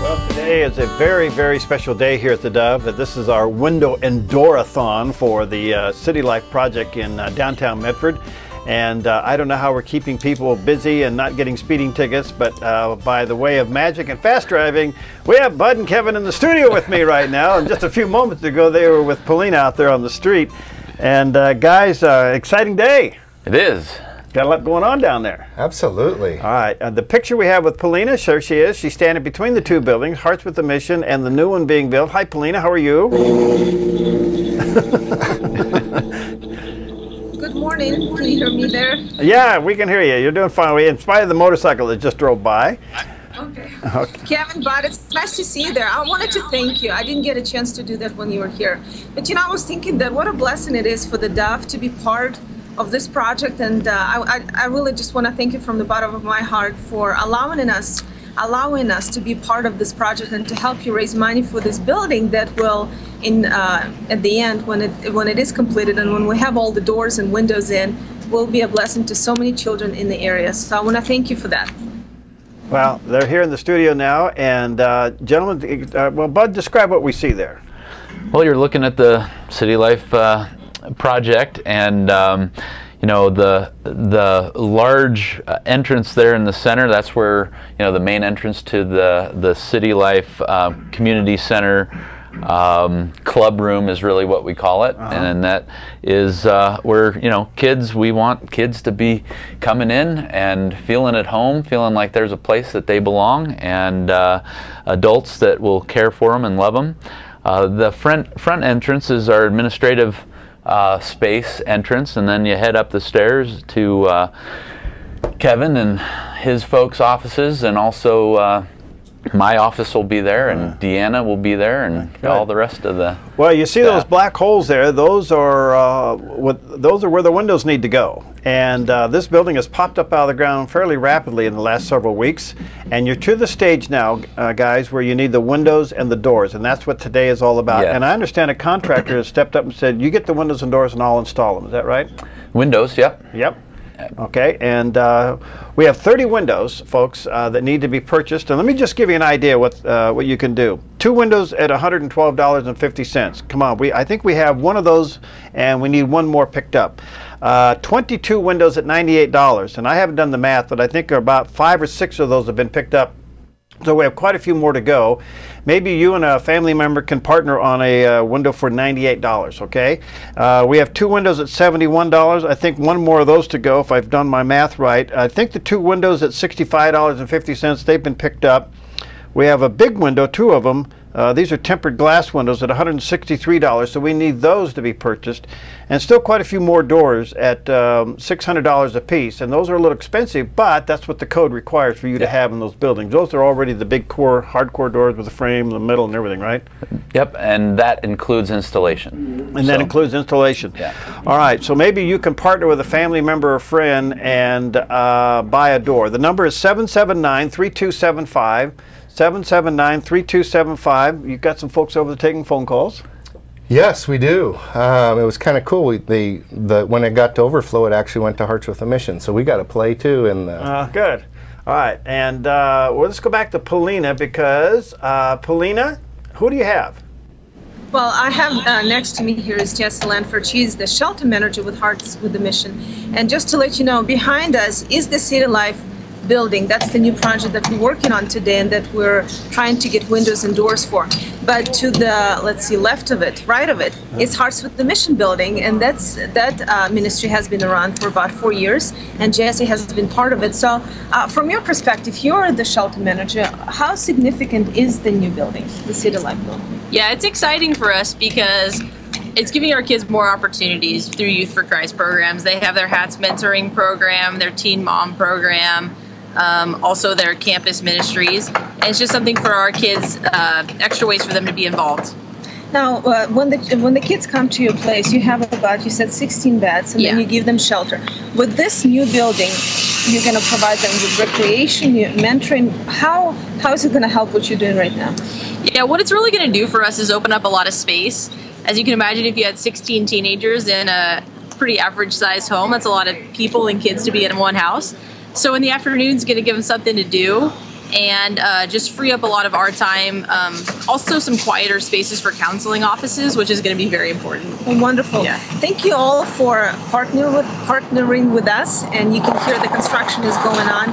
Well, today is a very, very special day here at the Dove. This is our window and door-a-thon for the City Life project in downtown Medford. And I don't know how we're keeping people busy and not getting speeding tickets, but by the way of magic and fast driving, we have Bud and Kevin in the studio with me right now. And just a few moments ago, they were with Paulina out there on the street. And guys, exciting day. It is. Got a lot going on down there. Absolutely. All right. The picture we have with Paulina, there she is. She's standing between the two buildings, Hearts with the Mission and the new one being built. Hi, Paulina. How are you? Good morning. Can you hear me there? Yeah, we can hear you. You're doing fine. In spite of the motorcycle that just drove by. Okay. Okay. Kevin, Bud, it's nice to see you there. I wanted to thank you. I didn't get a chance to do that when you were here. But, you know, I was thinking that what a blessing it is for the Dove to be part of this project, and I really just want to thank you from the bottom of my heart for allowing us to be part of this project and to help you raise money for this building that will, at the end, when it is completed and when we have all the doors and windows in, will be a blessing to so many children in the area. So I want to thank you for that. Well, they're here in the studio now, and gentlemen, well, Bud, describe what we see there. Well, you're looking at the City Life project, and you know, the large entrance there in the center, that's where, you know, the main entrance to the City Life Community Center club room is really what we call it. And that is where, you know, we want kids to be coming in and feeling at home, feeling like there's a place that they belong, and adults that will care for them and love them. The front entrance is our administrative space entrance, and then you head up the stairs to Kevin and his folks' offices, and also my office will be there, and Deanna will be there, and all the rest of the Well, you see those black holes there, those are where the windows need to go. And this building has popped up out of the ground fairly rapidly in the last several weeks, and you're to the stage now, guys, where you need the windows and the doors, and that's what today is all about. Yes. And I understand a contractor has stepped up and said, you get the windows and doors and I'll install them. Is that right? windows. Yep. Yep. Okay, and we have 30 windows, folks, that need to be purchased. And let me just give you an idea what you can do. 2 windows at $112.50. Come on, I think we have one of those, and we need one more picked up. 22 windows at $98, and I haven't done the math, but I think about 5 or 6 of those have been picked up. So we have quite a few more to go. Maybe you and a family member can partner on a window for $98, okay? We have 2 windows at $71. I think one more of those to go if I've done my math right. I think the 2 windows at $65.50, they've been picked up. We have a big window, 2 of them. These are tempered glass windows at $163, so we need those to be purchased. And still quite a few more doors at $600 a piece. And those are a little expensive, but that's what the code requires for you to have in those buildings. Those are already the big core, hardcore doors with the frame, the metal, and everything, right? Yep, and that includes installation. And that includes installation. Yeah. All right, so maybe you can partner with a family member or friend and buy a door. The number is 779-3275. 779-3275. You've got some folks over there taking phone calls. Yes, we do. It was kind of cool. When it got to overflow, it actually went to Hearts with a Mission. So we got to play too. Good. All right, and well, let's go back to Paulina, because Paulina, who do you have? Well, I have next to me here is Jessie Lanford. She's the shelter manager with Hearts with the Mission. And just to let you know, behind us is the City Life building. That's the new project that we're working on today and that we're trying to get windows and doors for. But to the, let's see, left of it, right of it, is Hearts with the Mission building, and that ministry has been around for about 4 years, and Jessie has been part of it. So from your perspective, you're the shelter manager. How significant is the new building, the City Life building? Yeah, it's exciting for us because it's giving our kids more opportunities through Youth for Christ programs. They have their HATS mentoring program, their Teen Mom program, also their campus ministries, and it's just something for our kids, extra ways for them to be involved. Now, when the kids come to your place, you have about, you said 16 beds, and then you give them shelter. With this new building, you're going to provide them with recreation, mentoring. How is it going to help what you're doing right now? Yeah, what it's really going to do for us is open up a lot of space. As you can imagine, if you had 16 teenagers in a pretty average-sized home, that's a lot of people and kids to be in one house. So in the afternoon, it's going to give them something to do. and just free up a lot of our time. Also some quieter spaces for counseling offices, which is going to be very important. Oh, wonderful. Yeah. Thank you all for partnering with us, and you can hear the construction is going on.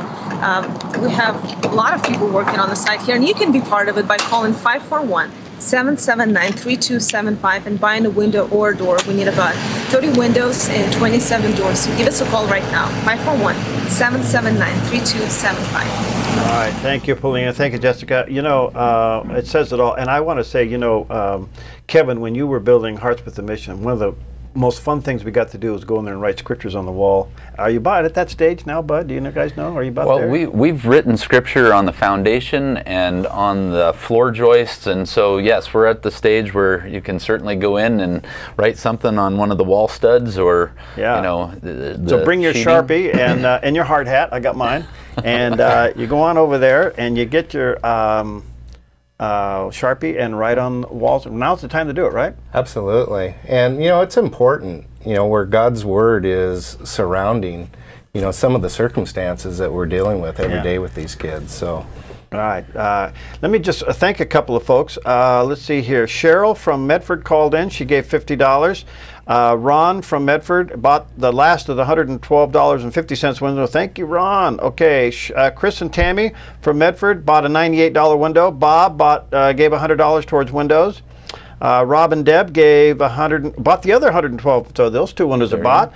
We have a lot of people working on the site here, and you can be part of it by calling 541-779-3275 and buying a window or a door. We need about 30 windows and 27 doors. So give us a call right now, 541-779-3275. All right, thank you, Paulina. Thank you, Jessica. You know, it says it all. And I want to say, you know, Kevin, when you were building Hearts with the Mission, one of the most fun things we got to do was go in there and write scriptures on the wall. Are you about at that stage now, Bud? Do you guys know? Are you about there? Well, we've written scripture on the foundation and on the floor joists, and so yes, we're at the stage where you can certainly go in and write something on one of the wall studs, or you know. So bring your Sharpie and your hard hat. I got mine, and you go on over there and you get your Sharpie and write on the walls. Now's the time to do it, right? Absolutely. And you know, it's important, you know, where God's word is surrounding, you know, some of the circumstances that we're dealing with every day with these kids. So all right, let me just thank a couple of folks. Let's see here. Cheryl from Medford called in. She gave $50. Ron from Medford bought the last of the $112.50 window. Thank you, Ron. Okay, Chris and Tammy from Medford bought a $98 window. Bob gave $100 towards windows. Rob and Deb gave bought the other 112, so those two windows are bought.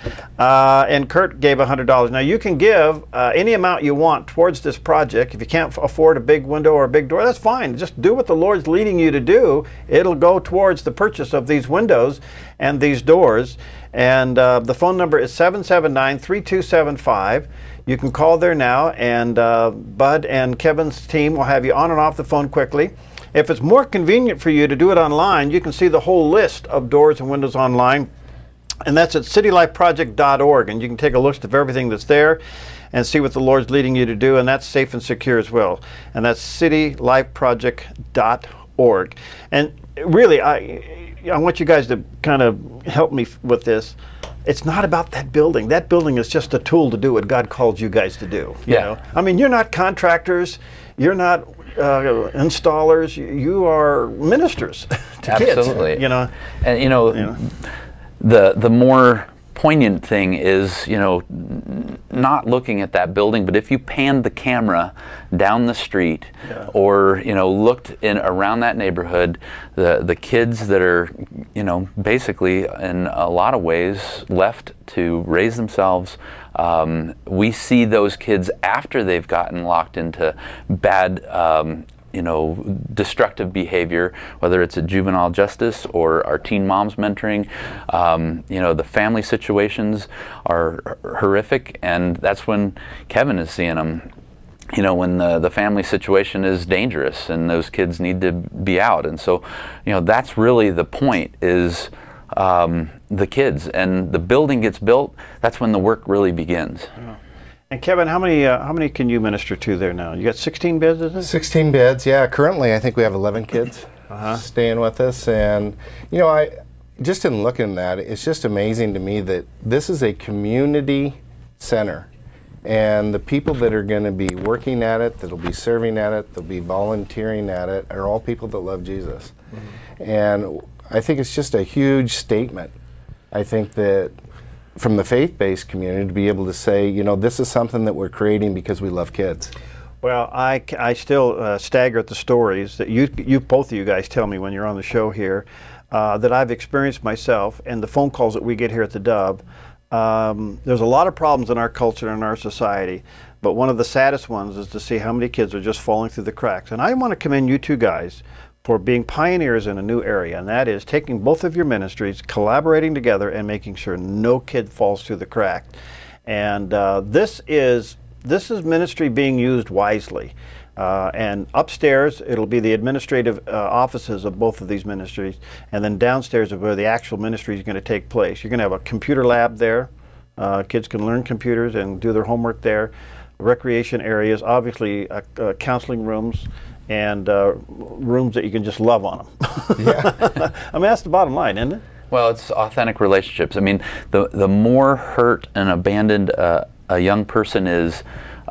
And Kurt gave $100. Now you can give any amount you want towards this project. If you can't afford a big window or a big door, that's fine. Just do what the Lord's leading you to do. It'll go towards the purchase of these windows and these doors. And the phone number is 779-3275. You can call there now, and Bud and Kevin's team will have you on and off the phone quickly. If it's more convenient for you to do it online, you can see the whole list of doors and windows online, and that's at citylifeproject.org, and you can take a list of everything that's there and see what the Lord's leading you to do, and that's safe and secure as well. And that's citylifeproject.org. And really, I want you guys to kind of help me with this. It's not about that building. That building is just a tool to do what God called you guys to do. You know? I mean, you're not contractors. You're not installers. You are ministers to Absolutely. kids. You know, and you know, the more poignant thing is, you know, not looking at that building, but if you panned the camera down the street, or you know, looked in around that neighborhood, the kids that are, you know, basically in a lot of ways left to raise themselves. We see those kids after they've gotten locked into bad, you know, destructive behavior, whether it's at juvenile justice or our teen moms mentoring. You know, the family situations are horrific, and that's when Kevin is seeing them. You know, when the family situation is dangerous and those kids need to be out. And so, you know, that's really the point, is the kids. And the building gets built, that's when the work really begins. And Kevin, how many can you minister to there now? You got 16 beds, is it? 16 beds, yeah. Currently, I think we have 11 kids staying with us. And, you know, just in looking at that, it's just amazing to me that this is a community center. And the people that are going to be working at it, that'll be serving at it, that'll be volunteering at it, are all people that love Jesus. And I think it's just a huge statement. I think that from the faith-based community, to be able to say, you know, this is something that we're creating because we love kids. Well, I still stagger at the stories that both of you guys tell me when you're on the show here, that I've experienced myself, and the phone calls that we get here at the Dove. There's a lot of problems in our culture and in our society, but one of the saddest ones is to see how many kids are just falling through the cracks. And I want to commend you two guys for being pioneers in a new area, and that is taking both of your ministries, collaborating together, and making sure no kid falls through the crack. And this is ministry being used wisely. And upstairs, it'll be the administrative offices of both of these ministries, and then downstairs is where the actual ministry is going to take place. You're going to have a computer lab there. Kids can learn computers and do their homework there. Recreation areas, obviously counseling rooms, and rooms that you can just love on them. I mean, that's the bottom line, isn't it? Well, it's authentic relationships. I mean, the more hurt and abandoned a young person is,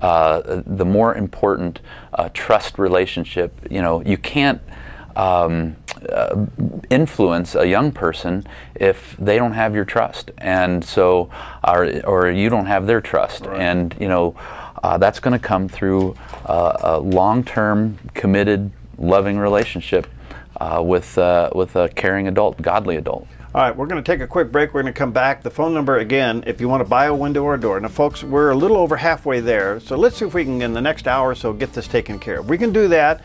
the more important trust relationship. You know, you can't influence a young person if they don't have your trust, and so or you don't have their trust. Right. And you know, that's going to come through a long-term, committed, loving relationship with a caring adult, godly adult. All right, we're going to take a quick break. We're going to come back. The phone number again, if you want to buy a window or a door. Now, folks, we're a little over halfway there, so let's see if we can, in the next hour or so, get this taken care of. We can do that.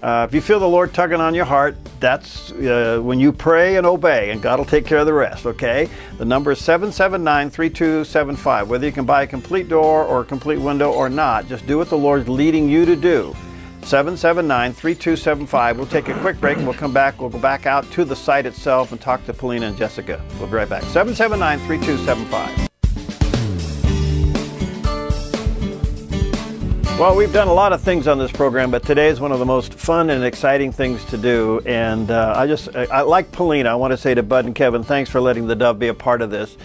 If you feel the Lord tugging on your heart, that's when you pray and obey, and God will take care of the rest, okay? The number is 779-3275. Whether you can buy a complete door or a complete window or not, just do what the Lord's leading you to do. 779-3275. We'll take a quick break and we'll come back. We'll go back out to the site itself and talk to Paulina and Jessica. We'll be right back. 779-3275. Well, we've done a lot of things on this program, but today is one of the most fun and exciting things to do. And I like Paulina. I want to say to Bud and Kevin, thanks for letting the Dove be a part of this.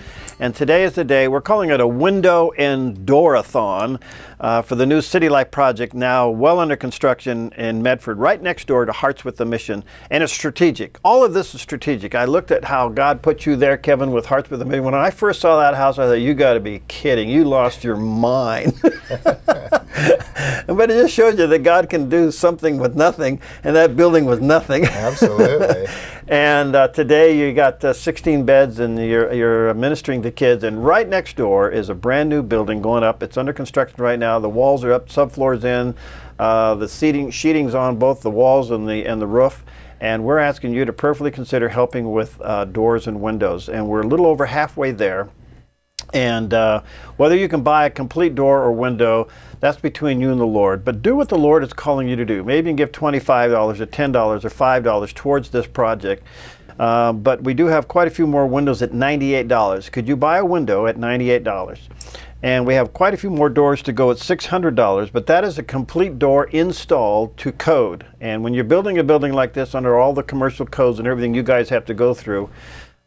And today is the day, we're calling it a window and door-a-thon for the new City Life project, now well under construction in Medford, right next door to Hearts with the Mission. And it's strategic. All of this is strategic. I looked at how God put you there, Kevin, with Hearts with the Mission. When I first saw that house, I thought, you got to be kidding. You lost your mind. But it just shows you that God can do something with nothing, and that building was nothing. Absolutely. And today you got 16 beds, and you're ministering to kids. And right next door is a brand new building going up. It's under construction right now. The walls are up, subfloors in. The sheeting's on both the walls and the roof. And we're asking you to prayerfully consider helping with doors and windows. And we're a little over halfway there. And whether you can buy a complete door or window, that's between you and the Lord. But do what the Lord is calling you to do. Maybe you can give $25 or $10 or $5 towards this project. But we do have quite a few more windows at $98. Could you buy a window at $98? And we have quite a few more doors to go at $600, but that is a complete door installed to code. And when you're building a building like this under all the commercial codes and everything you guys have to go through,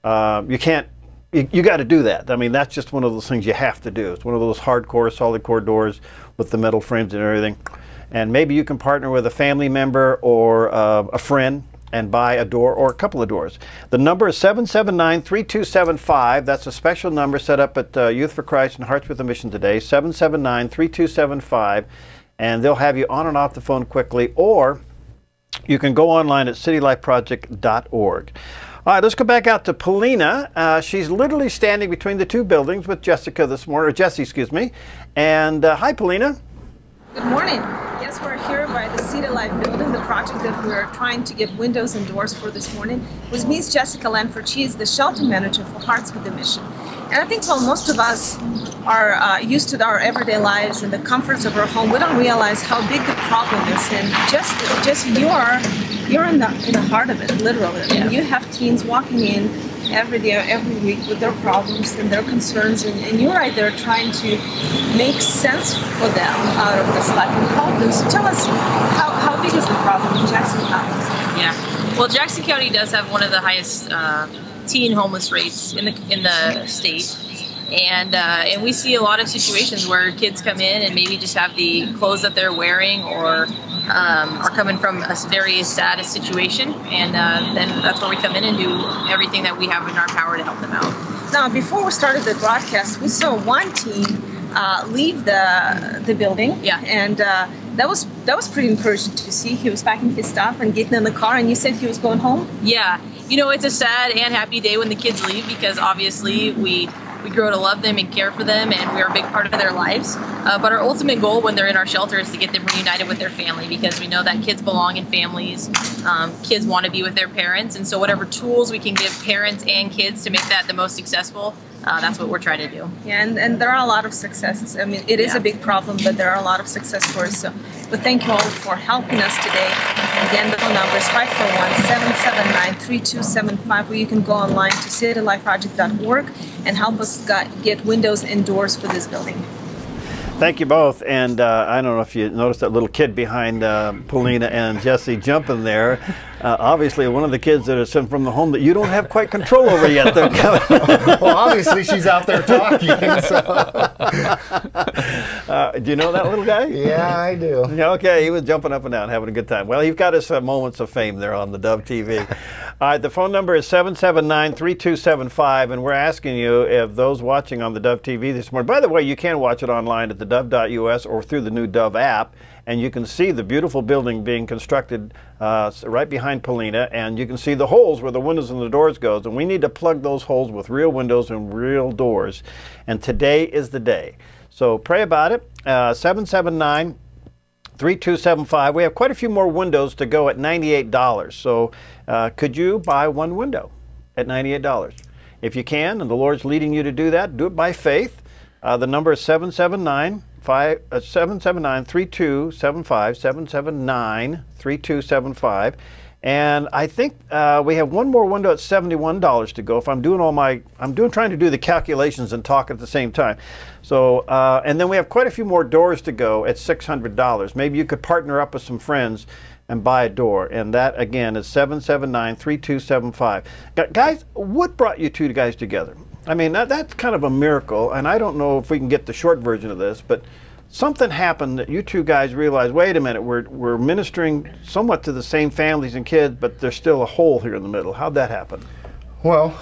you can't. You got to do that. I mean, that's just one of those things you have to do. It's one of those hardcore, solid core doors with the metal frames and everything. And maybe you can partner with a family member or a friend and buy a door or a couple of doors. The number is 779-3275. That's a special number set up at Youth for Christ and Hearts with the Mission today, 779-3275. And they'll have you on and off the phone quickly, or you can go online at citylifeproject.org. All right, let's go back out to Paulina. She's literally standing between the two buildings with Jessica this morning, or Jessie, excuse me. And hi, Paulina. Good morning. Yes, we're here by the City Life building, the project that we're trying to get windows and doors for this morning. With me is Jessica Lanford. She is the shelter manager for Hearts with the Mission. And I think while most of us are used to our everyday lives and the comforts of our home, we don't realize how big the problem is. And just you're in the heart of it, literally. Yeah. And you have teens walking in every day, every week with their problems and their concerns, and you're right there trying to make sense for them out of this life and help them. So tell us, how big is the problem in Jackson County? Yeah, well, Jackson County does have one of the highest teen homeless rates in the state. And we see a lot of situations where kids come in and maybe just have the clothes that they're wearing, or are coming from a very sad situation, and then that's where we come in and do everything that we have in our power to help them out. Now, before we started the broadcast, we saw one teen leave the building. Yeah. And that was pretty encouraging to see. He was packing his stuff and getting in the car, and you said he was going home? Yeah. You know, it's a sad and happy day when the kids leave, because obviously we grow to love them and care for them, and we're a big part of their lives. But our ultimate goal when they're in our shelter is to get them reunited with their family, because we know that kids belong in families. Kids want to be with their parents, and so whatever tools we can give parents and kids to make that the most successful, that's what we're trying to do. Yeah, and there are a lot of successes. I mean, it is a big problem, but there are a lot of success stories. So, but thank you all for helping us today. Again, the phone number is 541-779-3275, where you can go online to citylifeproject.org and help us get windows and doors for this building. Thank you both. And I don't know if you noticed that little kid behind Paulina and Jesse jumping there. Obviously, one of the kids that are sent from the home that you don't have quite control over yet, though, Kevin. Well, obviously, she's out there talking. So. Do you know that little guy? Yeah, I do. Yeah, okay, he was jumping up and down, having a good time. Well, he's got his moments of fame there on the Dove TV. All right, the phone number is 779-3275, and we're asking you if those watching on the Dove TV this morning. By the way, you can watch it online at theDove.us or through the new Dove app, and you can see the beautiful building being constructed right behind Paulina, and you can see the holes where the windows and the doors goes, and we need to plug those holes with real windows and real doors, and today is the day. So pray about it. 779-3275. We have quite a few more windows to go at $98. So could you buy one window at $98? If you can, and the Lord's leading you to do that, do it by faith. The number is 779-3275, 779-3275. And I think we have one more window at $71 to go. If I'm doing trying to do the calculations and talk at the same time. So, and then we have quite a few more doors to go at $600. Maybe you could partner up with some friends and buy a door. And that again is 779-3275. Guys, what brought you two guys together? I mean, that's kind of a miracle. And I don't know if we can get the short version of this, but something happened that you two guys realized, wait a minute, we're ministering somewhat to the same families and kids, but there's still a hole here in the middle. How'd that happen? Well,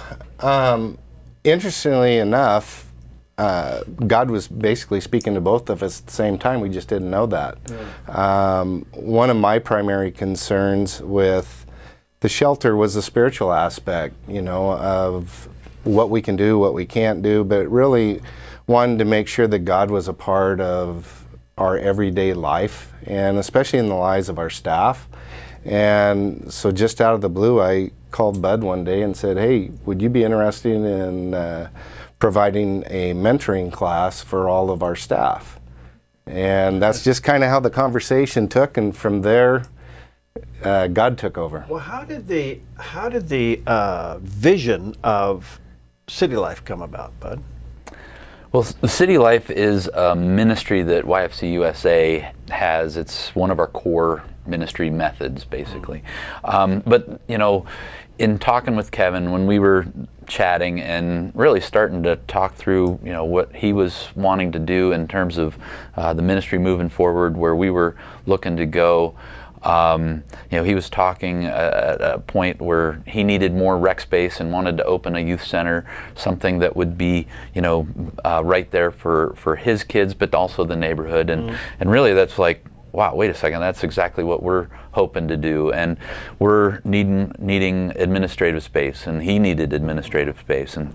interestingly enough, God was basically speaking to both of us at the same time. We just didn't know that. Yeah. One of my primary concerns with the shelter was the spiritual aspect, you know, of what we can do, what we can't do, but really wanted to make sure that God was a part of our everyday life, and especially in the lives of our staff. And so just out of the blue, I called Bud one day and said, hey, would you be interested in providing a mentoring class for all of our staff? And that's just kind of how the conversation took, and from there, God took over. Well, how did the vision of City Life come about, Bud? Well, City Life is a ministry that YFC USA has. It's one of our core ministry methods, basically. But, you know, in talking with Kevin, when we were chatting and really starting to talk through, you know, what he was wanting to do in terms of the ministry moving forward, where we were looking to go, you know, he was talking at a point where he needed more rec space and wanted to open a youth center, something that would be, you know, right there for his kids, but also the neighborhood. And really that's like, wow, wait a second, that's exactly what we're hoping to do. And we're needing administrative space, and he needed administrative space. And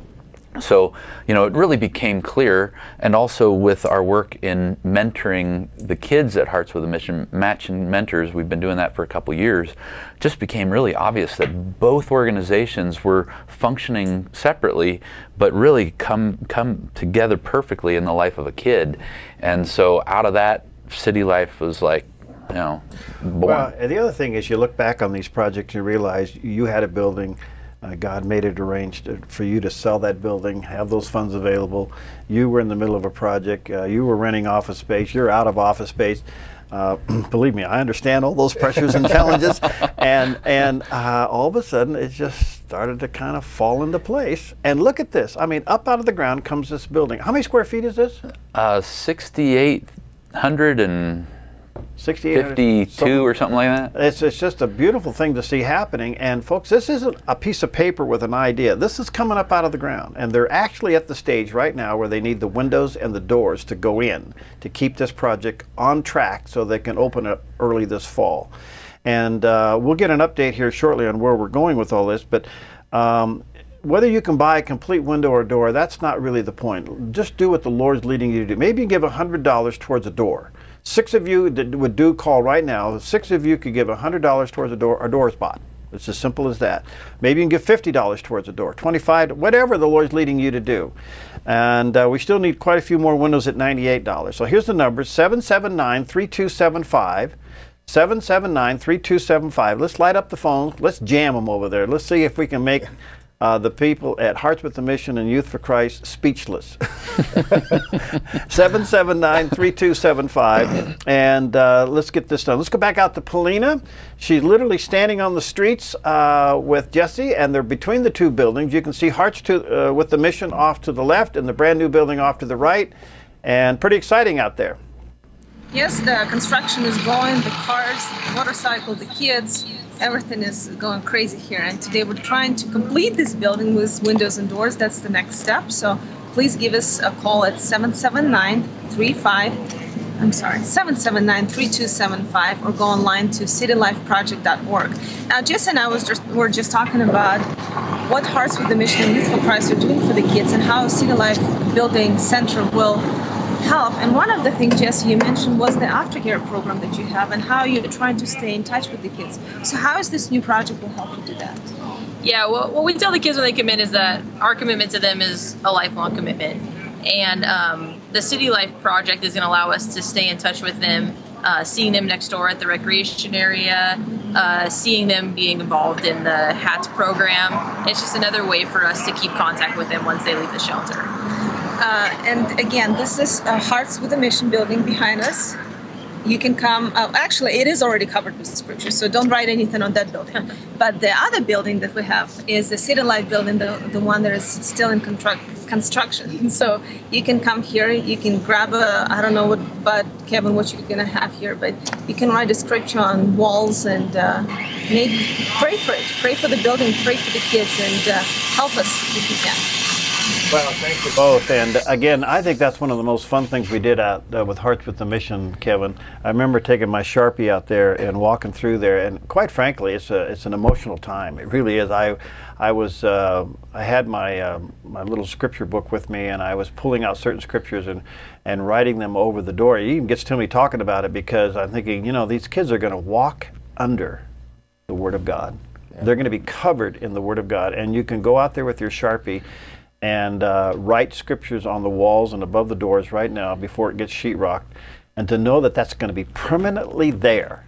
so, you know, it really became clear, and also with our work in mentoring the kids at Hearts with a Mission, matching mentors, we've been doing that for a couple years, just became really obvious that both organizations were functioning separately, but really come together perfectly in the life of a kid. And so out of that, City Life was like, you know, born. Well, and the other thing is, you look back on these projects, you realize you had a building. God made it arranged for you to sell that building, have those funds available. You were in the middle of a project. You were renting office space. You're out of office space. Believe me, I understand all those pressures and challenges. And all of a sudden, it just started to kind of fall into place. And look at this. I mean, up out of the ground comes this building. How many square feet is this? 6,800 and 52 or something like that. It's just a beautiful thing to see happening. And folks, this isn't a piece of paper with an idea. This is coming up out of the ground. And they're actually at the stage right now where they need the windows and the doors to go in to keep this project on track so they can open it early this fall. And we'll get an update here shortly on where we're going with all this. But whether you can buy a complete window or door, that's not really the point. Just do what the Lord's leading you to do. Maybe you give $100 towards a door. 6 of you that would do call right now. 6 of you could give $100 towards a door spot. It's as simple as that. Maybe you can give $50 towards a door, $25, whatever the Lord's leading you to do. And we still need quite a few more windows at $98. So here's the numbers: 779-3275, 779-3275. Let's light up the phones. Let's jam them over there. Let's see if we can make the people at Hearts with the Mission and Youth for Christ speechless. 779-3275. And let's get this done. Let's go back out to Polina. She's literally standing on the streets with Jesse, and they're between the two buildings. You can see Hearts with the Mission off to the left and the brand new building off to the right. And pretty exciting out there. Yes, the construction is going, the cars, the motorcycle, the kids, everything is going crazy here. And today we're trying to complete this building with windows and doors. That's the next step. So please give us a call at 779-3275 or go online to citylifeproject.org. Now, Jess and I were just talking about what Hearts with the Mission and Youth for Christ are doing for the kids and how City Life Building Center will help. And one of the things, Jesse, you mentioned was the aftercare program that you have and how you're trying to stay in touch with the kids. So how is this new project will help you do that? Yeah, well, what we tell the kids when they come in is that our commitment to them is a lifelong commitment. And the City Life Project is going to allow us to stay in touch with them, seeing them next door at the recreation area, seeing them being involved in the HATS program. It's just another way for us to keep contact with them once they leave the shelter. And again, this is Hearts with a Mission building behind us. You can come, actually it is already covered with scripture, so don't write anything on that building. But the other building that we have is the City Life building, the one that is still in construction. So you can come here, you can grab I don't know what Kevin, what you're gonna have here, but you can write a scripture on walls and maybe pray for it. Pray for the building, pray for the kids, and help us if you can. Well, thank you both. And again, I think that's one of the most fun things we did out with Hearts with the Mission, Kevin. I remember taking my Sharpie out there and walking through there, and quite frankly, it's an emotional time. It really is. I had my my little scripture book with me, and I was pulling out certain scriptures and writing them over the door. It even gets to me talking about it because I'm thinking, you know, these kids are going to walk under the Word of God. Yeah. They're going to be covered in the Word of God, and you can go out there with your Sharpie and write scriptures on the walls and above the doors right now before it gets sheetrocked, and to know that that's going to be permanently there,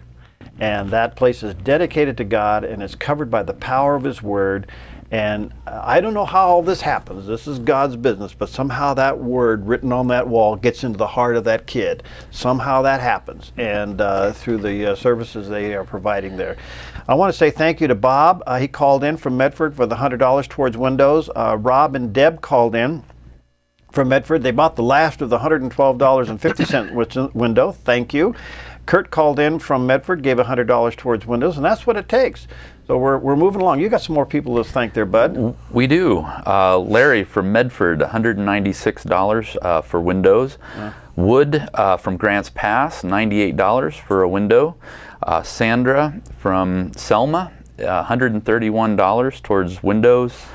and that place is dedicated to God and is covered by the power of His Word. And I don't know how all this happens. This is God's business, but somehow that word written on that wall gets into the heart of that kid. Somehow that happens, and through the services they are providing there. I want to say thank you to Bob. He called in from Medford for the $100 towards windows. Rob and Deb called in from Medford. They bought the last of the $112.50 window. Thank you. Kurt called in from Medford, gave $100 towards windows, and that's what it takes. So we're moving along. You got some more people to thank there, bud. We do. Larry from Medford, $196 for windows. Yeah. Wood from Grants Pass, $98 for a window. Sandra from Selma, $131 towards windows.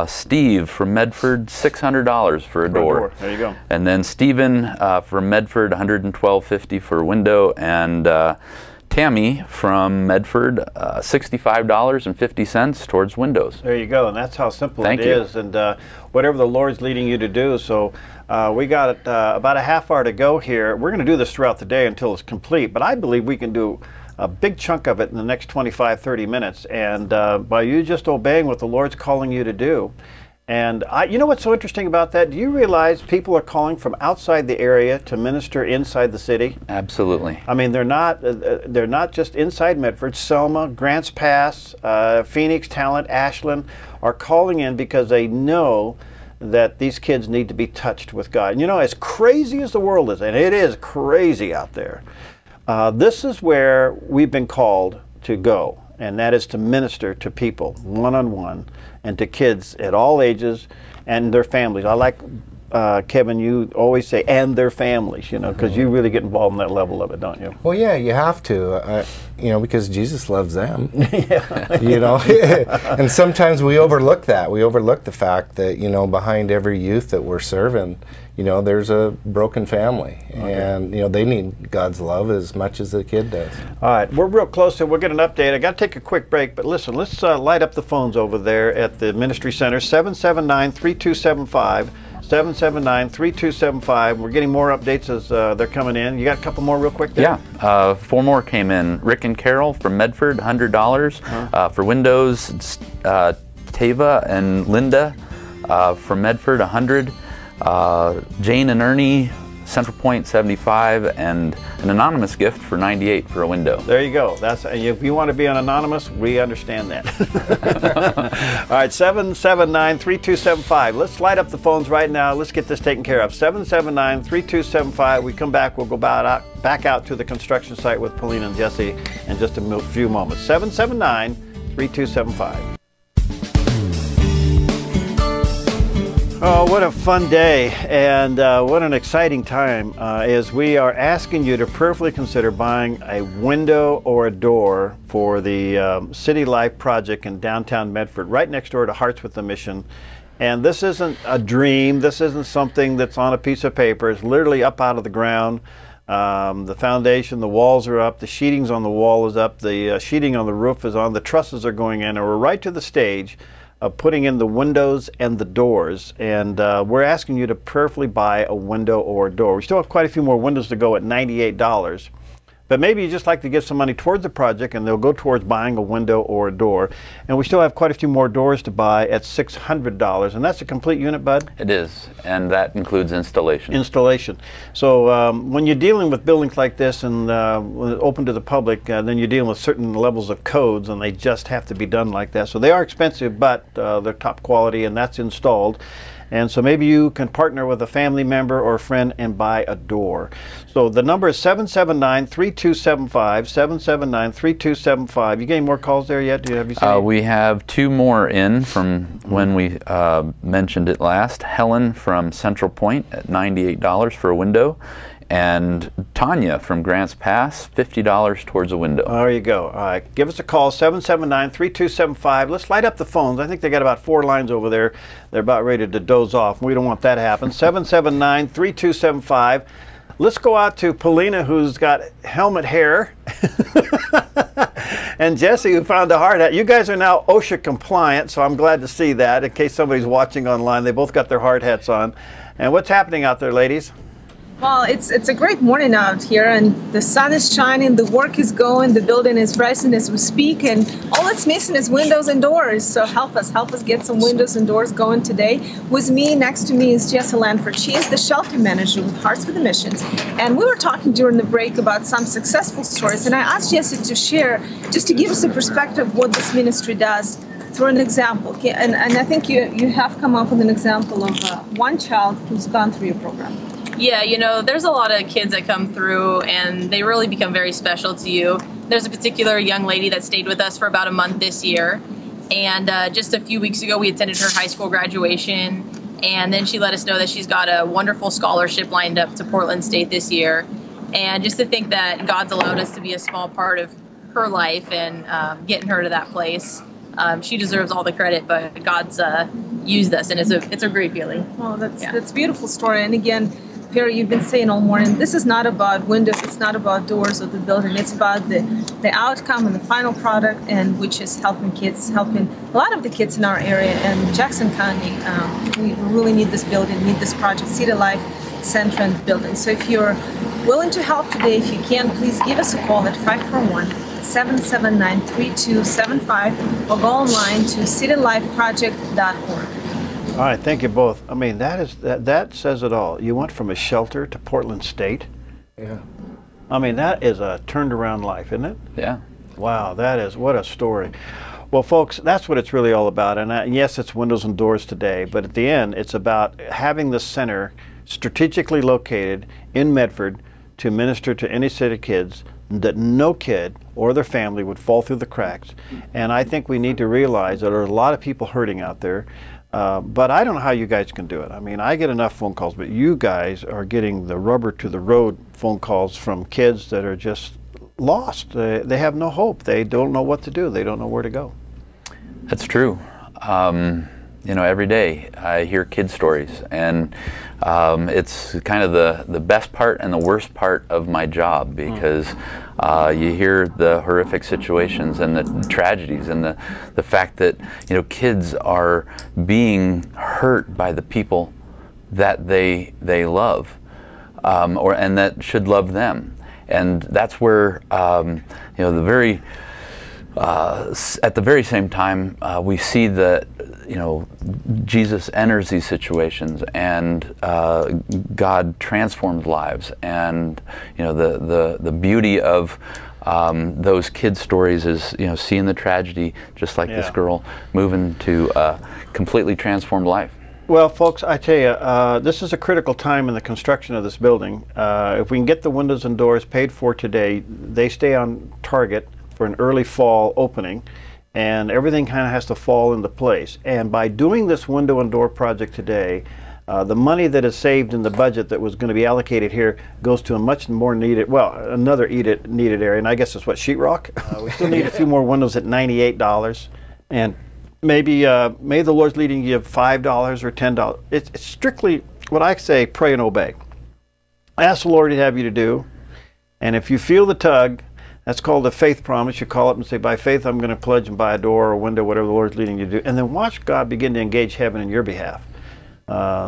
Steve from Medford, $600 for a door. There you go. And then Stephen from Medford, $112.50 for a window. And Tammy from Medford, $65.50 towards windows. There you go, and that's how simple it is, and whatever the Lord's leading you to do. So we got about a half hour to go here. We're going to do this throughout the day until it's complete, but I believe we can do a big chunk of it in the next 25-30 minutes, and by you just obeying what the Lord's calling you to do. And you know what's so interesting about that? Do you realize people are calling from outside the area to minister inside the city? Absolutely. I mean, they're not just inside Medford. Selma, Grants Pass, Phoenix, Talent, Ashland are calling in because they know that these kids need to be touched with God. And you know, as crazy as the world is, and it is crazy out there, this is where we've been called to go, and that is to minister to people one-on-one and to kids at all ages and their families. I like, Kevin, you always say, and their families, you know, because you really get involved in that level of it, don't you? Well, yeah, you have to, you know, because Jesus loves them. Yeah. You know, and sometimes we overlook that. We overlook the fact that, you know, behind every youth that we're serving, you know, there's a broken family, and you know, they need God's love as much as the kid does. All right, we're real close, so we'll get an update. I got to take a quick break, but listen, let's light up the phones over there at the Ministry Center, 779-3275, 779-3275. We're getting more updates as they're coming in. You got a couple more real quick there? Yeah, 4 more came in. Rick and Carol from Medford, $100 for windows. Tava and Linda from Medford, 100. Jane and Ernie, Central Point, 75, and an anonymous gift for 98 for a window. There you go. That's, if you want to be an anonymous, we understand that. All right, 779-3275. Let's light up the phones right now. Let's get this taken care of. 779-3275. We come back. We'll go back out to the construction site with Paulina and Jesse in just a few moments. 779-3275. Oh, what a fun day, and what an exciting time as we are asking you to prayerfully consider buying a window or a door for the City Life project in downtown Medford, right next door to Hearts with a Mission. And this isn't a dream. This isn't something that's on a piece of paper. It's literally up out of the ground. The foundation, the walls are up, the sheetings on the wall is up, the sheeting on the roof is on, the trusses are going in, and we're right to the stage of putting in the windows and the doors, and we're asking you to prayerfully buy a window or a door. We still have quite a few more windows to go at $98, but maybe you just like to give some money towards the project and they'll go towards buying a window or a door. And we still have quite a few more doors to buy at $600, and that's a complete unit, Bud? It is, and that includes installation. Installation. So when you're dealing with buildings like this and open to the public, then you're dealing with certain levels of codes, and they just have to be done like that. So they are expensive, but they're top quality, and that's installed. And so maybe you can partner with a family member or a friend and buy a door. So the number is 779-3275, 779-3275. You getting more calls there yet? Have you seen we have two more in from when we mentioned it last. Helen from Central Point at $98 for a window, and Tanya from Grants Pass, $50 towards a window. There you go. All right, give us a call, 779-3275. Let's light up the phones. I think they got about 4 lines over there. They're about ready to doze off. We don't want that to happen. 779-3275. Let's go out to Paulina, who's got helmet hair, and Jesse, who found a hard hat. You guys are now OSHA compliant, so I'm glad to see that. In case somebody's watching online, they both got their hard hats on. And what's happening out there, ladies? Well, it's a great morning out here, and the sun is shining, the work is going, the building is rising as we speak, and all it's missing is windows and doors. So help us get some windows and doors going today. With me, next to me, is Jessie Lanford. She is the shelter manager with Hearts with a Mission. And we were talking during the break about some successful stories, and I asked Jessie to share, just to give us a perspective of what this ministry does through an example. And I think you have come up with an example of one child who's gone through your program. Yeah, you know, there's a lot of kids that come through and they really become very special to you. There's a particular young lady that stayed with us for about a month this year. And just a few weeks ago, we attended her high school graduation. And then she let us know that she's got a wonderful scholarship lined up to Portland State this year. And just to think that God's allowed us to be a small part of her life and getting her to that place. She deserves all the credit, but God's used us, and it's a great feeling. Well, that's a beautiful story. And again, Perry, you've been saying all morning, this is not about windows, it's not about doors of the building, it's about the outcome and the final product, and which is helping kids, helping a lot of the kids in our area. And Jackson County, we really need this building, need this project, City Life Center building. So if you're willing to help today, if you can, please give us a call at 541-779-3275 or go online to citylifeproject.org. All right, thank you both. I mean, that says it all. You went from a shelter to Portland State. Yeah. I mean, that is a turned around life, isn't it? Yeah. Wow, what a story. Well, folks, that's what it's really all about. And yes, it's windows and doors today, but at the end, it's about having the center strategically located in Medford to minister to any city kids, that no kid or their family would fall through the cracks. And I think we need to realize that there are a lot of people hurting out there. But I don't know how you guys can do it. I mean, I get enough phone calls, but you guys are getting the rubber to the road phone calls from kids that are just lost. They have no hope. They don't know what to do. They don't know where to go. That's true. You know, every day I hear kid stories, and it's kind of the best part and the worst part of my job, because you hear the horrific situations and the tragedies and the fact that, you know, kids are being hurt by the people that they love, and that should love them. And that's where you know, the very at the very same time, we see that, you know, Jesus enters these situations, and God transforms lives, and you know, the beauty of those kids' stories is, you know, seeing the tragedy, just like this girl, moving to a completely transformed life. Well, folks, I tell you, this is a critical time in the construction of this building. If we can get the windows and doors paid for today, they stay on target for an early fall opening, and everything kind of has to fall into place. And by doing this window and door project today, the money that is saved in the budget that was going to be allocated here goes to a much more needed, well, another needed area, and I guess it's what, sheetrock? We still need a few more windows at $98, and maybe the Lord's leading you $5 or $10. It's strictly what I say: pray and obey. Ask the Lord to have you to do, and if you feel the tug, that's called a faith promise. You call up and say, by faith I'm going to pledge and buy a door or a window, whatever the Lord's leading you to do, and then watch God begin to engage heaven in your behalf,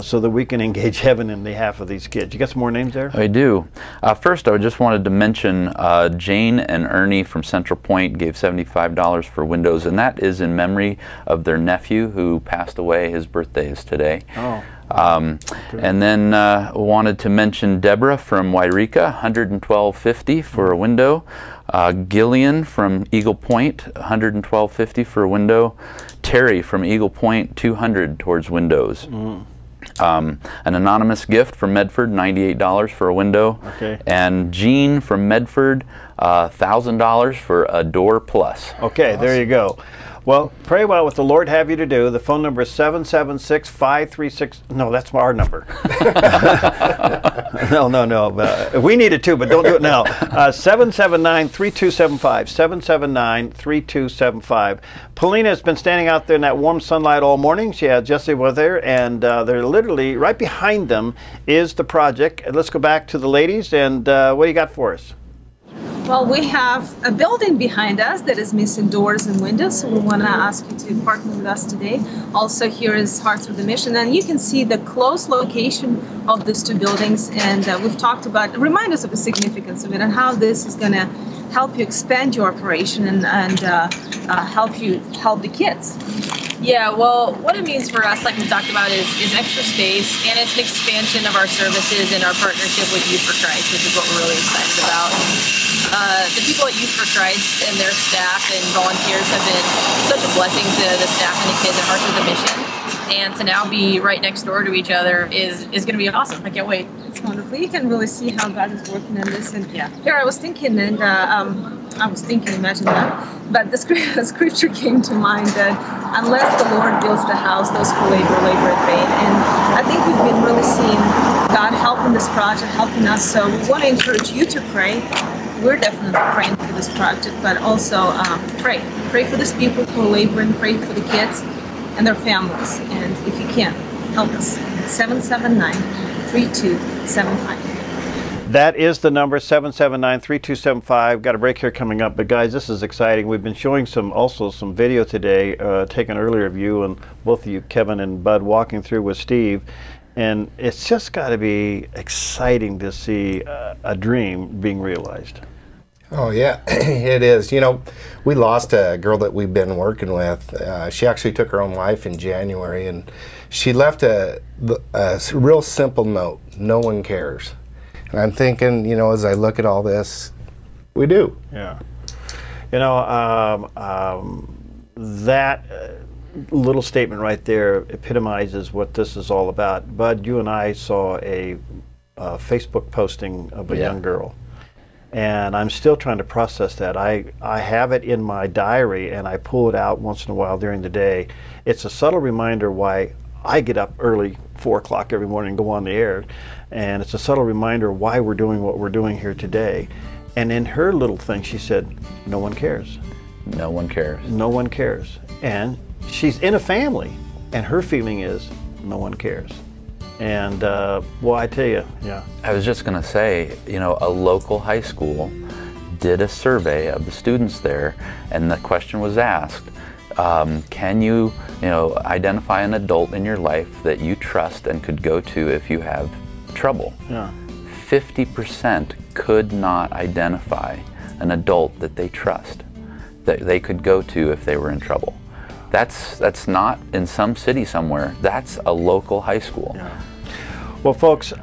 so that we can engage heaven in behalf of these kids. You got some more names there? I do. First, I just wanted to mention Jane and Ernie from Central Point gave $75 for windows, and that is in memory of their nephew who passed away. His birthday is today. Oh. And then wanted to mention Deborah from Wairika, $112.50 for a window. Gillian from Eagle Point, $112.50 for a window. Terry from Eagle Point, $200 towards windows. An anonymous gift from Medford, $98 for a window. Okay. And Jean from Medford, $1,000 for a door plus. Okay, awesome. There you go. Well, pray about what the Lord have you to do. The phone number is 776-536. No, that's our number. No. We need it too, but don't do it now. 779-3275. 779-3275. Paulina has been standing out there in that warm sunlight all morning. She had Jesse with her, and they're literally right behind them is the project. Let's go back to the ladies, and what do you got for us? Well, we have a building behind us that is missing doors and windows, so we want to ask you to partner with us today. Also, here is Hearts of the Mission, and you can see the close location of these two buildings, and we've talked about, remind us of the significance of it and how this is going to help you expand your operation and help the kids. Yeah, well, what it means for us, like we talked about, is extra space, and it's an expansion of our services and our partnership with Youth for Christ, which is what we're really excited about. The people at Youth for Christ and their staff and volunteers have been such a blessing to the staff and the kids at Hearts of the Mission. And to now be right next door to each other is going to be awesome. I can't wait. It's wonderful. You can really see how God is working in this. And here I was thinking, and imagine that. But the scripture came to mind that unless the Lord builds the house, those who labor in vain. And I think we've been really seeing God helping this project, helping us. So we want to encourage you to pray. We're definitely praying for this project, but also pray for these people who are laboring, pray for the kids and their families, and if you can, help us. 779-3275. That is the number, 779-3275. Got a break here coming up, but guys, this is exciting. We've been showing some video today, taken earlier of you and both of you, Kevin and Bud, walking through with Steve. And it's just got to be exciting to see a dream being realized. Oh yeah, it is. You know, we lost a girl that we've been working with. She actually took her own life in January, and she left a real simple note: no one cares. And I'm thinking, you know, as I look at all this, we do. Yeah. You know, that little statement right there epitomizes what this is all about. Bud, you and I saw a Facebook posting of a young girl, and I'm still trying to process that. I have it in my diary, and I pull it out once in a while during the day. It's a subtle reminder why I get up early, 4 o'clock every morning, and go on the air, and it's a subtle reminder why we're doing what we're doing here today. And in her little thing, she said, no one cares. No one cares. No one cares. And she's in a family, and her feeling is no one cares. And well, I tell you, yeah. I was just going to say, you know, a local high school did a survey of the students there, and the question was asked, can you identify an adult in your life that you trust and could go to if you have trouble? Yeah. 50% could not identify an adult that they trust. that they could go to if they were in trouble. That's not in some city somewhere. That's a local high school. Yeah. Well, folks,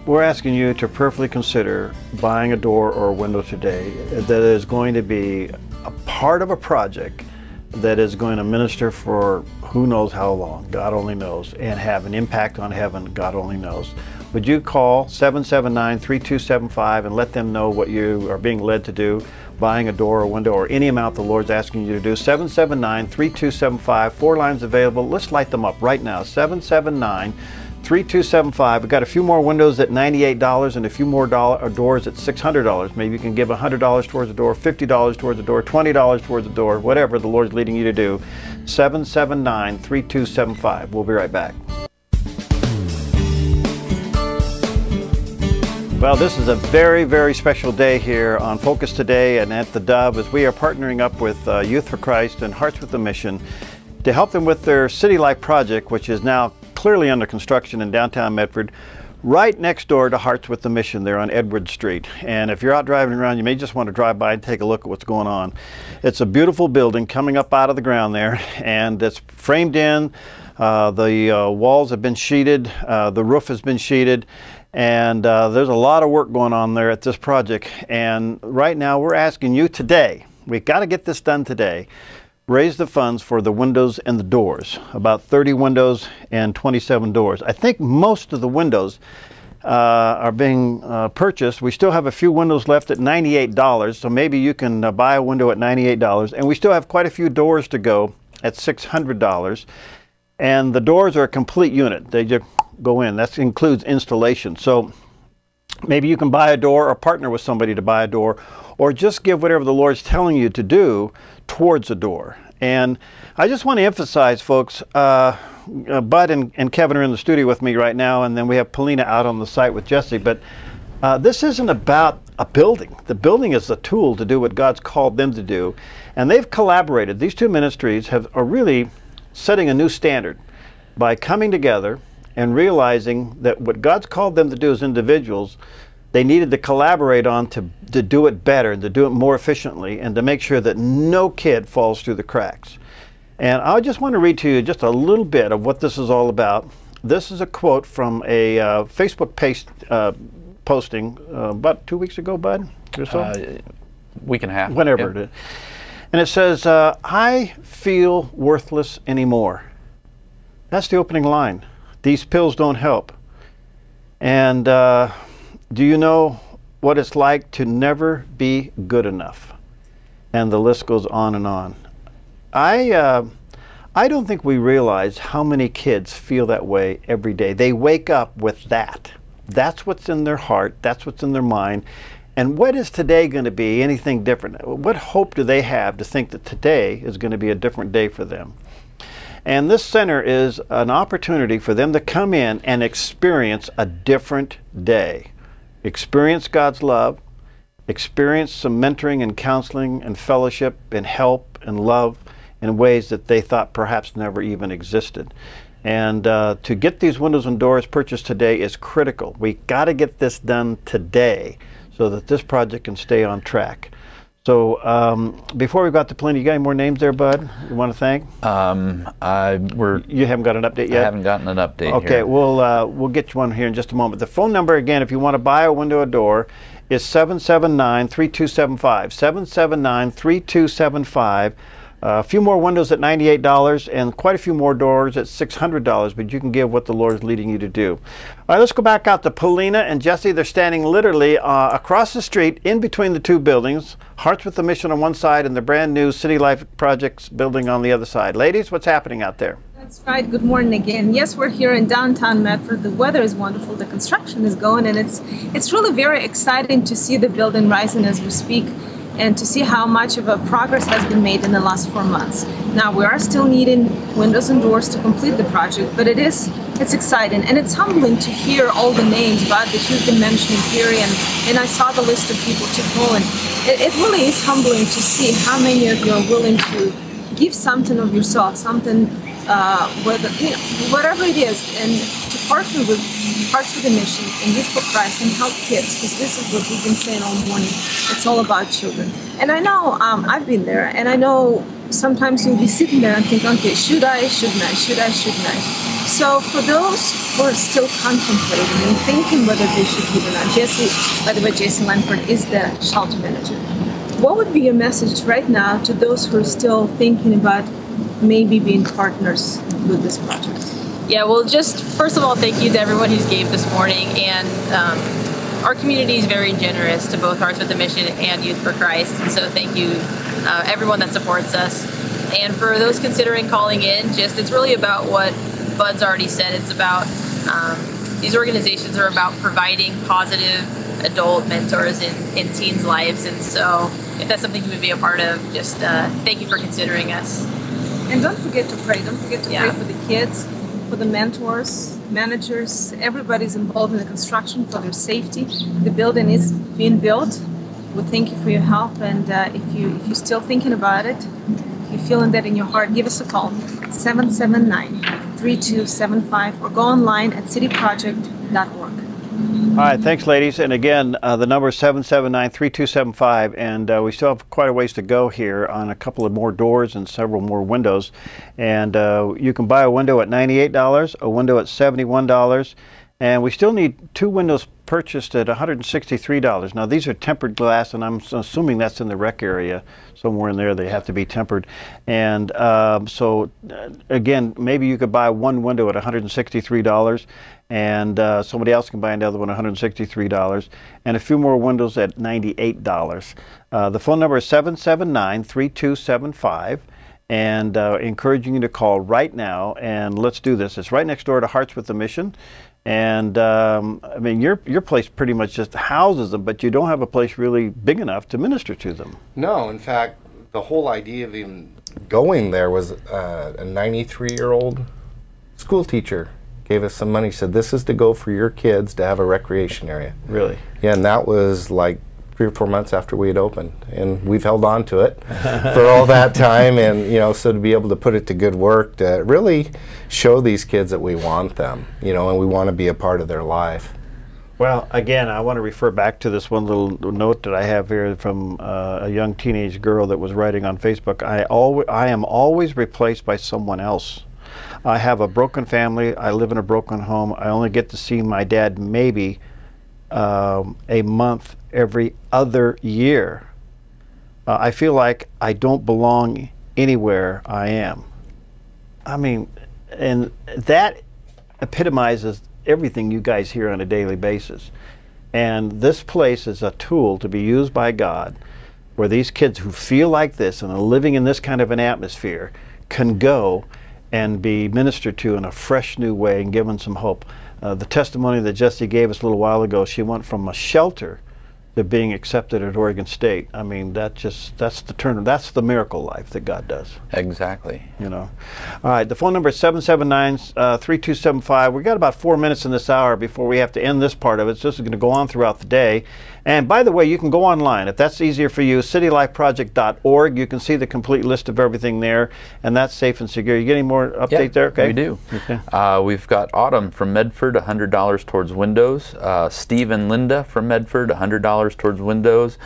we're asking you to prayerfully consider buying a door or a window today that is going to be a part of a project that is going to minister for who knows how long, God only knows, and have an impact on heaven, God only knows. Would you call 779-3275 and let them know what you are being led to do, buying a door or window or any amount the Lord's asking you to do? 779-3275, 4 lines available. Let's light them up right now. 779-3275. We've got a few more windows at $98 and a few more doors at $600. Maybe you can give $100 towards the door, $50 towards the door, $20 towards the door, whatever the Lord's leading you to do. 779-3275. We'll be right back. Well, this is a very, very special day here on Focus Today and at theDove, as we are partnering up with Youth for Christ and Hearts with a Mission to help them with their City Life project, which is now clearly under construction in downtown Medford, right next door to Hearts with the Mission there on Edward Street. And if you're out driving around, you may just want to drive by and take a look at what's going on. It's a beautiful building coming up out of the ground there, and it's framed in. The walls have been sheeted, the roof has been sheeted, and there's a lot of work going on there at this project. And right now we're asking you today, we've got to get this done today, raise the funds for the windows and the doors. About 30 windows and 27 doors. I think most of the windows are being purchased. We still have a few windows left at $98, so maybe you can buy a window at $98. And we still have quite a few doors to go at $600. And the doors are a complete unit. They just go in. That includes installation. So maybe you can buy a door or partner with somebody to buy a door, or just give whatever the Lord's telling you to do towards a door. And I just want to emphasize, folks, Bud and Kevin are in the studio with me right now, and then we have Paulina out on the site with Jesse. But this isn't about a building. The building is a tool to do what God's called them to do. And they've collaborated. These two ministries are really setting a new standard by coming together and realizing that what God's called them to do as individuals, they needed to collaborate on to do it better and to do it more efficiently and to make sure that no kid falls through the cracks. And I just want to read to you just a little bit of what this is all about. This is a quote from a Facebook posting about 2 weeks ago, Bud, or so? Week and a half. Whenever it is. And it says, I feel worthless anymore. That's the opening line. These pills don't help. And do you know what it's like to never be good enough? And the list goes on and on. I don't think we realize how many kids feel that way every day. They wake up with that. That's what's in their heart. That's what's in their mind. And what is today going to be anything different? What hope do they have to think that today is going to be a different day for them? And this center is an opportunity for them to come in and experience a different day. Experience God's love, experience some mentoring and counseling and fellowship and help and love in ways that they thought perhaps never even existed. And to get these windows and doors purchased today is critical. We got to get this done today so that this project can stay on track. So before we got to Paulina, you got any more names there, Bud, you want to thank? You haven't got an update yet? I haven't gotten an update Okay, here. we'll get you one here in just a moment. The phone number, again, if you want to buy a window or door, is 779-3275. 779-3275. A few more windows at $98 and quite a few more doors at $600, but you can give what the Lord is leading you to do. All right, let's go back out to Paulina and Jesse. They're standing literally across the street in between the two buildings, Hearts with the Mission on one side and the brand new City Life Projects building on the other side. Ladies, what's happening out there? That's right. Good morning again. Yes, we're here in downtown Medford. The weather is wonderful. The construction is going, and it's really very exciting to see the building rising as we speak, and to see how much of a progress has been made in the last 4 months. Now, we are still needing windows and doors to complete the project, but it's exciting, and it's humbling to hear all the names, Bud, that you've been mentioning here, and I saw the list of people to call, and it really is humbling to see how many of you are willing to give something of yourself, something whether, whatever it is, and to partner with Hearts with a Mission and Youth for Christ and help kids, because this is what we've been saying all morning. It's all about children. And I know I've been there, and I know sometimes you'll be sitting there and think, okay, should I, shouldn't I, should I, shouldn't I? So for those who are still contemplating and thinking whether they should give or not, Jesse, by the way, Jason Lanford is the shelter manager. What would be your message right now to those who are still thinking about maybe being partners with this project? Yeah, well, just first of all, thank you to everyone who's gave this morning, and our community is very generous to both Hearts with a Mission and Youth for Christ, and so thank you everyone that supports us. And for those considering calling in, it's really about what Bud's already said. It's about these organizations are about providing positive adult mentors in teens' lives, and so if that's something you would be a part of, just thank you for considering us. And don't forget to pray. Don't forget to pray for the kids, for the mentors, managers, everybody's involved in the construction, for their safety. The building is being built. We thank you for your help, and if you're still thinking about it, if you're feeling that in your heart, give us a call, 779-3275, or go online at cityproject.org. All right, thanks, ladies. And again, the number is 779-3275, and we still have quite a ways to go here on a couple of more doors and several more windows. And you can buy a window at $98, a window at $71, and we still need 2 windows purchased at $163. Now, these are tempered glass, and I'm assuming that's in the rec area. Somewhere in there they have to be tempered. And so, again, maybe you could buy one window at $163, and somebody else can buy another one at $163, and a few more windows at $98. The phone number is 779-3275, and encouraging you to call right now, and let's do this. It's right next door to Hearts with a Mission. And I mean, your place pretty much just houses them, but you don't have a place really big enough to minister to them. No, in fact, the whole idea of even going there was a 93-year-old school teacher gave us some money, said this is to go for your kids to have a recreation area. Really? Yeah, and that was like 3 or 4 months after we had opened, and we've held on to it for all that time. And so to be able to put it to good work, to really show these kids that we want them, and we want to be a part of their life. Well, again, I want to refer back to this one little note that I have here from a young teenage girl that was writing on Facebook. I am always replaced by someone else. I have a broken family. I live in a broken home. I only get to see my dad maybe a month every other year. I feel like I don't belong anywhere I am. I mean, and that epitomizes everything you guys hear on a daily basis. And this place is a tool to be used by God, where these kids who feel like this and are living in this kind of an atmosphere can go and be ministered to in a fresh new way and given some hope. The testimony that Jessie gave us a little while ago, she went from a shelter to being accepted at Oregon State. I mean, that's the miracle life that God does. Exactly. All right, the phone number is 779-3275. We've got about 4 minutes in this hour before we have to end this part of it. So this is going to go on throughout the day. And by the way, you can go online. If that's easier for you, citylifeproject.org. You can see the complete list of everything there, and that's safe and secure. You get any more update there? Okay. We do. Okay. We've got Autumn from Medford, $100 towards windows. Steve and Linda from Medford, $100 towards windows.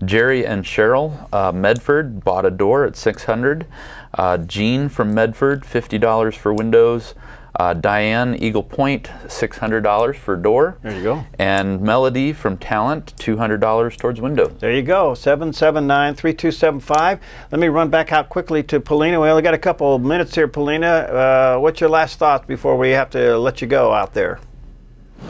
Jerry and Cheryl, Medford, bought a door at $600. Jean from Medford, $50 for windows. Diane, Eagle Point, $600 for door. There you go. And Melody from Talent, $200 towards window. There you go, 779-3275. Let me run back out quickly to Paulina. We only got a couple of minutes here, Paulina. What's your last thoughts before we have to let you go out there?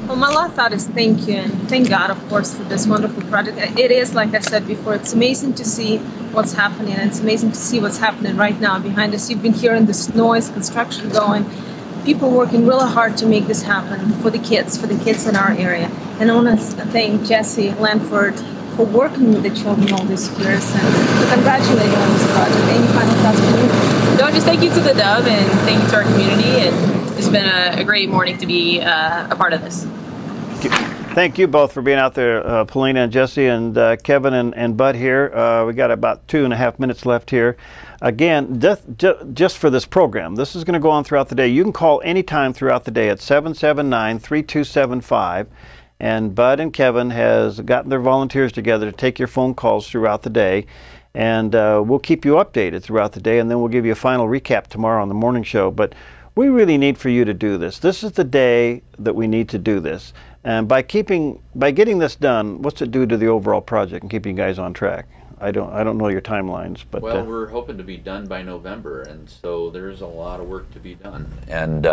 Well, my last thought is thank you, and thank God, of course, for this wonderful project. It is, like I said before, it's amazing to see what's happening, and it's amazing to see what's happening right now behind us. You've been hearing this noise, construction going, people working really hard to make this happen for the kids in our area. And I want to thank Jesse Lanford for working with the children all these years, and to congratulate you on this project. Any final thoughts from you? No, just thank you to theDove, and thank you to our community, and it's been a great morning to be a part of this. Thank you both for being out there, Paulina and Jesse, and Kevin and Bud here. We got about 2.5 minutes left here. Again, just for this program, this is going to go on throughout the day. You can call anytime throughout the day at 779-3275. And Bud and Kevin has gotten their volunteers together to take your phone calls throughout the day. And we'll keep you updated throughout the day, and then we'll give you a final recap tomorrow on the morning show. But we really need for you to do this. This is the day that we need to do this. And by getting this done, what's it do to the overall project and keeping you guys on track? I don't know your timelines, but well, we're hoping to be done by November, and so there's a lot of work to be done. And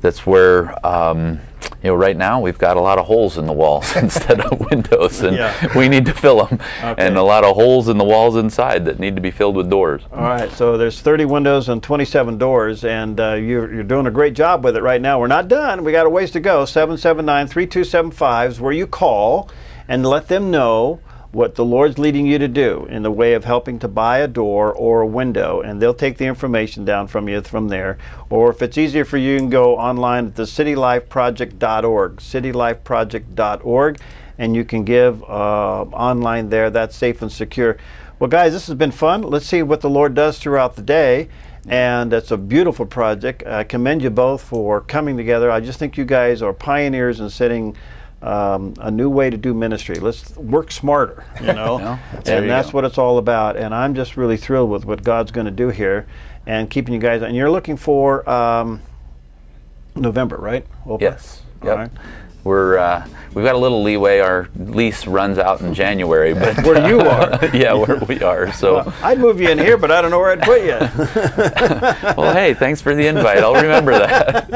that's where right now we've got a lot of holes in the walls instead of windows, and we need to fill them. Okay. And a lot of holes in the walls inside that need to be filled with doors. All right, so there's 30 windows and 27 doors, and you're doing a great job with it right now. We're not done. We got a ways to go. 779-3275 is where you call and let them know what the Lord's leading you to do in the way of helping to buy a door or a window, and they'll take the information down from you from there. Or if it's easier for you, you can go online at thecitylifeproject.org, citylifeproject.org, and you can give online there. That's safe and secure. Well, guys, this has been fun. Let's see what the Lord does throughout the day, and it's a beautiful project. I commend you both for coming together. I just think you guys are pioneers in setting a new way to do ministry. Let's work smarter, you know, and that's what it's all about. And I'm just really thrilled with what God's going to do here and keeping you guys. And you're looking for November, right? Open? Yes. Yep. Right. We've got a little leeway. Our lease runs out in January, but where you are, yeah, where we are. So well, I'd move you in here, but I don't know where I'd put you. Well, hey, thanks for the invite. I'll remember that.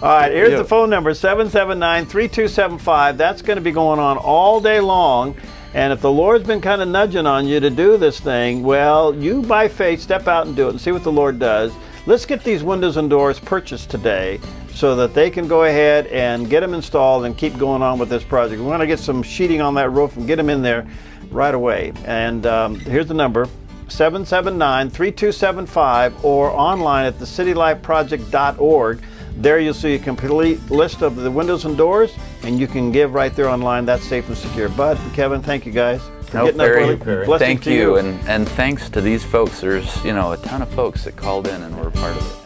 All right, here's the phone number: 779-3275. That's going to be going on all day long. And if the Lord's been kind of nudging on you to do this thing, well, you by faith step out and do it and see what the Lord does. Let's get these windows and doors purchased today, so that they can go ahead and get them installed and keep going on with this project. We want to get some sheeting on that roof and get them in there right away. And here's the number: 779-3275, or online at thecitylifeproject.org. There you'll see a complete list of the windows and doors, and you can give right there online. That's safe and secure. Bud and Kevin, thank you guys for getting up early. Thank you, and thanks to these folks. There's a ton of folks that called in and were a part of it.